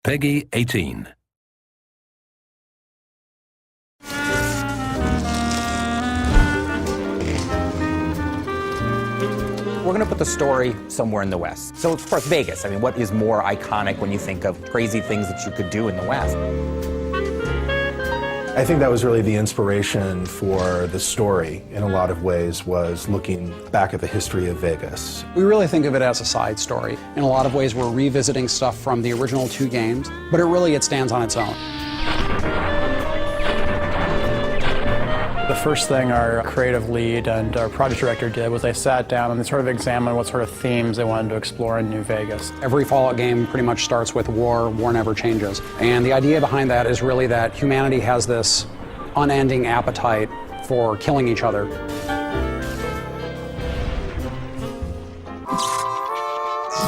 Peggy 18. We're going to put the story somewhere in the West. So, of course, Vegas. I mean, what is more iconic when you think of crazy things that you could do in the West? I think that was really the inspiration for the story, in a lot of ways, was looking back at the history of Vegas. We really think of it as a side story. In a lot of ways, we're revisiting stuff from the original 2 games, but it stands on its own. The first thing our creative lead and our project director did was they sat down and they sort of examined what sort of themes they wanted to explore in New Vegas. Every Fallout game pretty much starts with war. War never changes. And the idea behind that is really that humanity has this unending appetite for killing each other.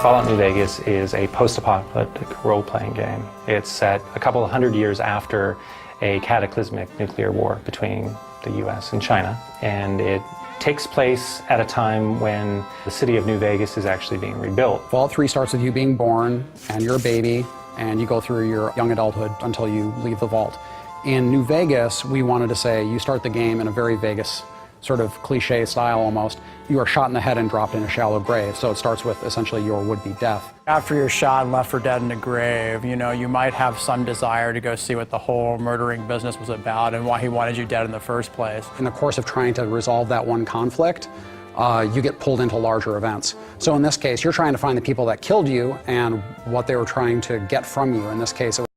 Fallout New Vegas is a post-apocalyptic role-playing game. It's set a couple of hundred years after a cataclysmic nuclear war between the US and China, and it takes place at a time when the city of New Vegas is actually being rebuilt. Fallout 3 starts with you being born, and you're a baby, and you go through your young adulthood until you leave the vault. In New Vegas, we wanted to say you start the game in a very Vegas sort of cliche style almost. You are shot in the head and dropped in a shallow grave, so it starts with essentially your would-be death. After you're shot and left for dead in a grave, you know, you might have some desire to go see what the whole murdering business was about and why he wanted you dead in the first place. In the course of trying to resolve that one conflict, you get pulled into larger events. So in this case, you're trying to find the people that killed you and what they were trying to get from you. In this case, it